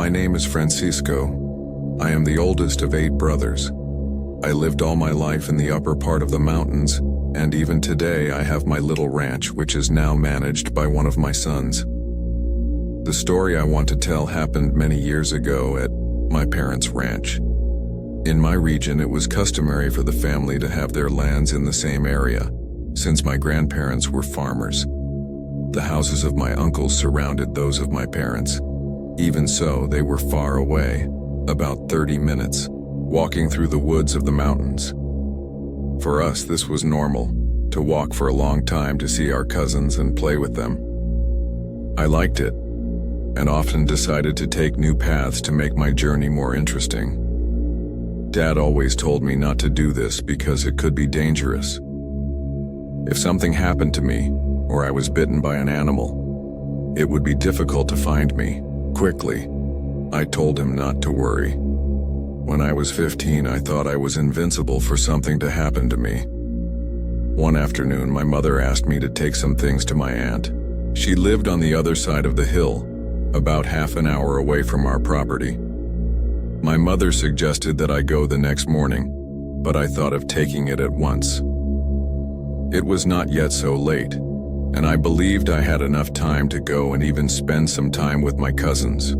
My name is Francisco. I am the oldest of 8 brothers. I lived all my life in the upper part of the mountains, and even today I have my little ranch, which is now managed by one of my sons. The story I want to tell happened many years ago at my parents' ranch. In my region, it was customary for the family to have their lands in the same area, since my grandparents were farmers. The houses of my uncles surrounded those of my parents. Even so, they were far away, about 30 minutes, walking through the woods of the mountains. For us, this was normal, to walk for a long time to see our cousins and play with them. I liked it, and often decided to take new paths to make my journey more interesting. Dad always told me not to do this because it could be dangerous. If something happened to me, or I was bitten by an animal, it would be difficult to find me quickly. I told him not to worry. When I was 15, I thought I was invincible for something to happen to me. One afternoon, my mother asked me to take some things to my aunt. She lived on the other side of the hill, about half an hour away from our property. My mother suggested that I go the next morning, but I thought of taking it at once. It was not yet so late, and I believed I had enough time to go and even spend some time with my cousins.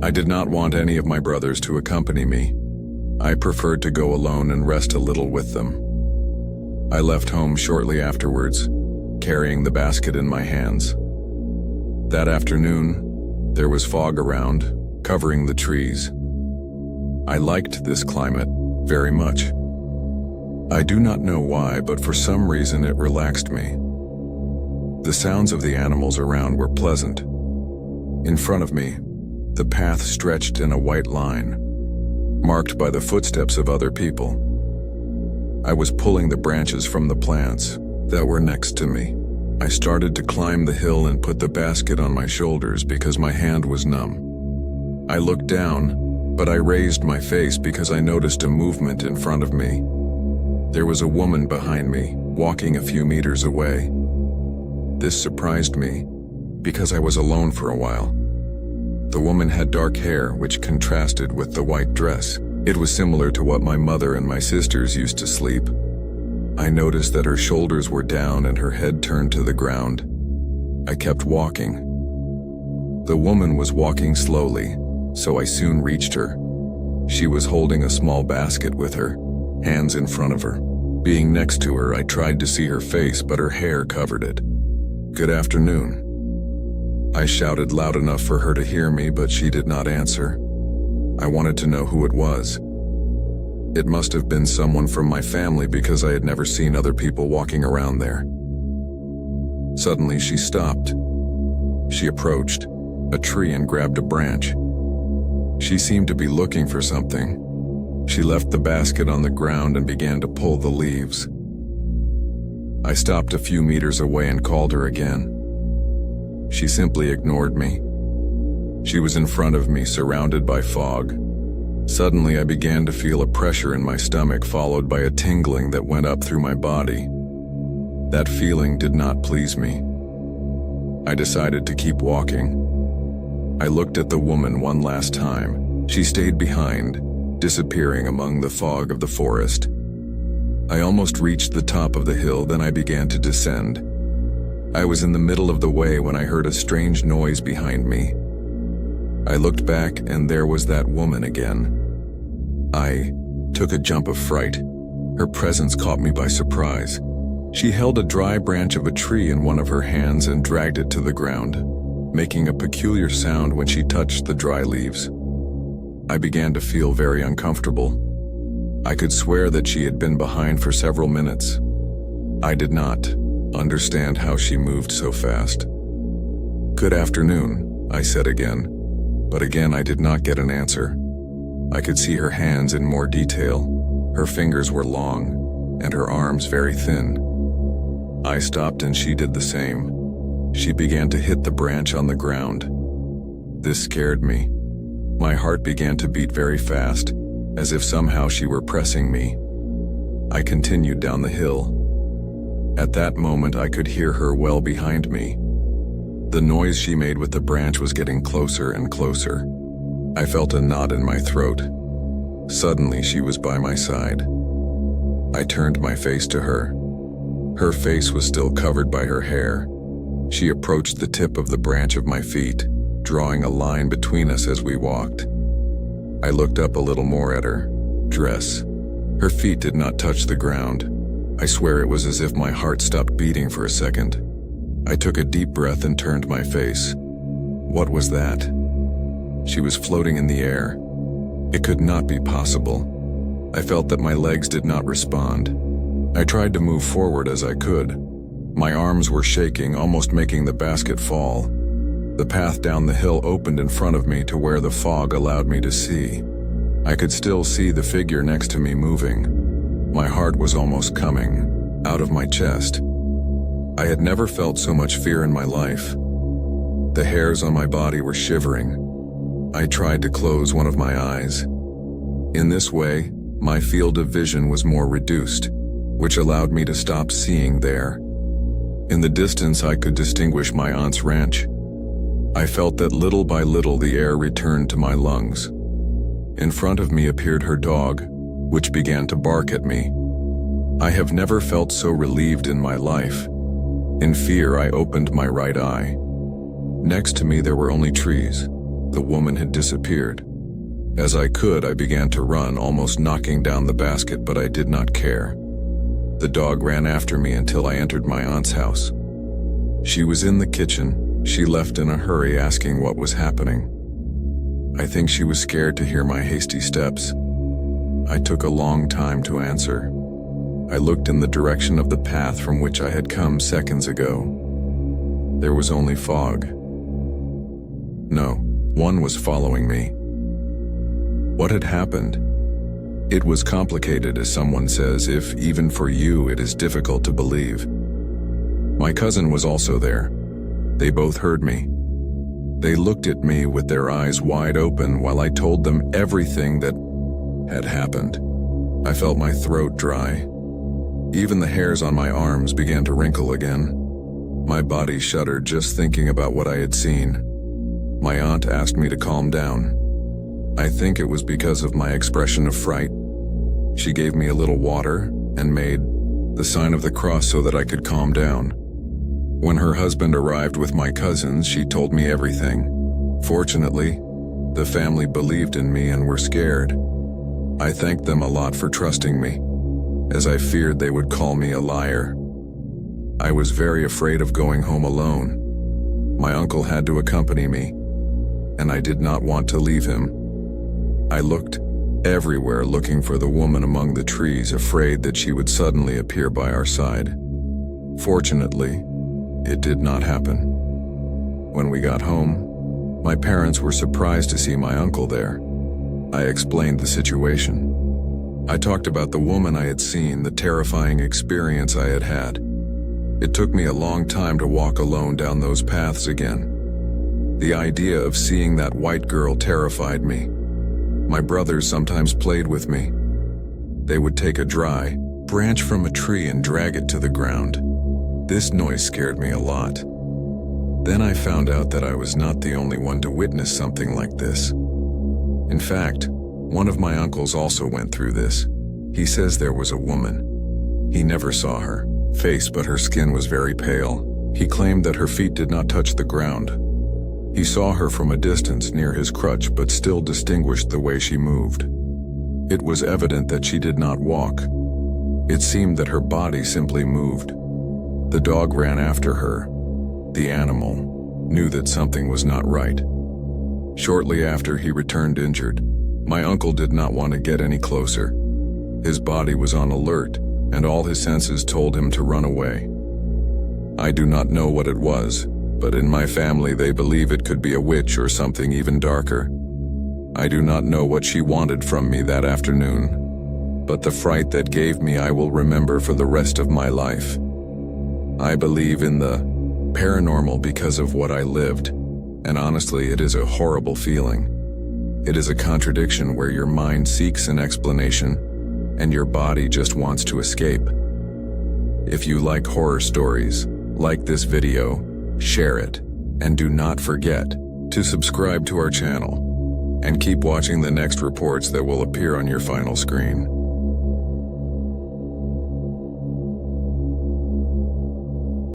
I did not want any of my brothers to accompany me. I preferred to go alone and rest a little with them. I left home shortly afterwards, carrying the basket in my hands. That afternoon, there was fog around, covering the trees. I liked this climate very much. I do not know why, but for some reason it relaxed me. The sounds of the animals around were pleasant. In front of me, the path stretched in a white line, marked by the footsteps of other people. I was pulling the branches from the plants that were next to me. I started to climb the hill and put the basket on my shoulders because my hand was numb. I looked down, but I raised my face because I noticed a movement in front of me. There was a woman behind me, walking a few meters away. This surprised me, because I was alone for a while. The woman had dark hair, which contrasted with the white dress. It was similar to what my mother and my sisters used to sleep. I noticed that her shoulders were down and her head turned to the ground. I kept walking. The woman was walking slowly, so I soon reached her. She was holding a small basket with her, hands in front of her. Being next to her, I tried to see her face, but her hair covered it. "Good afternoon." I shouted loud enough for her to hear me, but she did not answer. I wanted to know who it was. It must have been someone from my family because I had never seen other people walking around there. Suddenly she stopped. She approached a tree and grabbed a branch. She seemed to be looking for something. She left the basket on the ground and began to pull the leaves. I stopped a few meters away and called her again. She simply ignored me. She was in front of me, surrounded by fog. Suddenly, I began to feel a pressure in my stomach, followed by a tingling that went up through my body. That feeling did not please me. I decided to keep walking. I looked at the woman one last time. She stayed behind, disappearing among the fog of the forest. I almost reached the top of the hill, then I began to descend. I was in the middle of the way when I heard a strange noise behind me. I looked back and there was that woman again. I took a jump of fright. Her presence caught me by surprise. She held a dry branch of a tree in one of her hands and dragged it to the ground, making a peculiar sound when she touched the dry leaves. I began to feel very uncomfortable. I could swear that she had been behind for several minutes. I did not understand how she moved so fast. "Good afternoon," I said again, but again I did not get an answer. I could see her hands in more detail. Her fingers were long, and her arms very thin. I stopped and she did the same. She began to hit the branch on the ground. This scared me. My heart began to beat very fast, as if somehow she were pressing me. I continued down the hill. At that moment I could hear her well behind me. The noise she made with the branch was getting closer and closer. I felt a knot in my throat. Suddenly, she was by my side. I turned my face to her. Her face was still covered by her hair. She approached the tip of the branch of my feet, drawing a line between us as we walked. I looked up a little more at her dress. Her feet did not touch the ground. I swear it was as if my heart stopped beating for a second. I took a deep breath and turned my face. What was that? She was floating in the air. It could not be possible. I felt that my legs did not respond. I tried to move forward as I could. My arms were shaking, almost making the basket fall. The path down the hill opened in front of me to where the fog allowed me to see. I could still see the figure next to me moving. My heart was almost coming out of my chest. I had never felt so much fear in my life. The hairs on my body were shivering. I tried to close one of my eyes. In this way, my field of vision was more reduced, which allowed me to stop seeing there. In the distance, I could distinguish my aunt's ranch. I felt that little by little the air returned to my lungs. In front of me appeared her dog, which began to bark at me. I have never felt so relieved in my life. In fear, I opened my right eye. Next to me there were only trees. The woman had disappeared. As I could, I began to run, almost knocking down the basket, but I did not care. The dog ran after me until I entered my aunt's house. She was in the kitchen. She left in a hurry, asking what was happening. I think she was scared to hear my hasty steps. I took a long time to answer. I looked in the direction of the path from which I had come seconds ago. There was only fog. No, one was following me. What had happened? It was complicated, as someone says, if even for you it is difficult to believe. My cousin was also there. They both heard me. They looked at me with their eyes wide open while I told them everything that had happened. I felt my throat dry. Even the hairs on my arms began to wrinkle again. My body shuddered just thinking about what I had seen. My aunt asked me to calm down. I think it was because of my expression of fright. She gave me a little water and made the sign of the cross so that I could calm down. When her husband arrived with my cousins, she told me everything. Fortunately, the family believed in me and were scared. I thanked them a lot for trusting me, as I feared they would call me a liar. I was very afraid of going home alone. My uncle had to accompany me, and I did not want to leave him. I looked everywhere looking for the woman among the trees, afraid that she would suddenly appear by our side. Fortunately, it did not happen. When we got home, my parents were surprised to see my uncle there. I explained the situation. I talked about the woman I had seen, the terrifying experience I had had. It took me a long time to walk alone down those paths again. The idea of seeing that white girl terrified me. My brothers sometimes played with me. They would take a dry branch from a tree and drag it to the ground. This noise scared me a lot. Then I found out that I was not the only one to witness something like this. In fact, one of my uncles also went through this. He says there was a woman. He never saw her face, but her skin was very pale. He claimed that her feet did not touch the ground. He saw her from a distance near his crutch, but still distinguished the way she moved. It was evident that she did not walk. It seemed that her body simply moved. The dog ran after her. The animal knew that something was not right. Shortly after, he returned injured. My uncle did not want to get any closer. His body was on alert, and all his senses told him to run away. I do not know what it was, but in my family they believe it could be a witch or something even darker. I do not know what she wanted from me that afternoon, but the fright that gave me I will remember for the rest of my life. I believe in the paranormal because of what I lived, and honestly, it is a horrible feeling. It is a contradiction where your mind seeks an explanation, and your body just wants to escape. If you like horror stories, like this video, share it, and do not forget to subscribe to our channel. and keep watching the next reports that will appear on your final screen.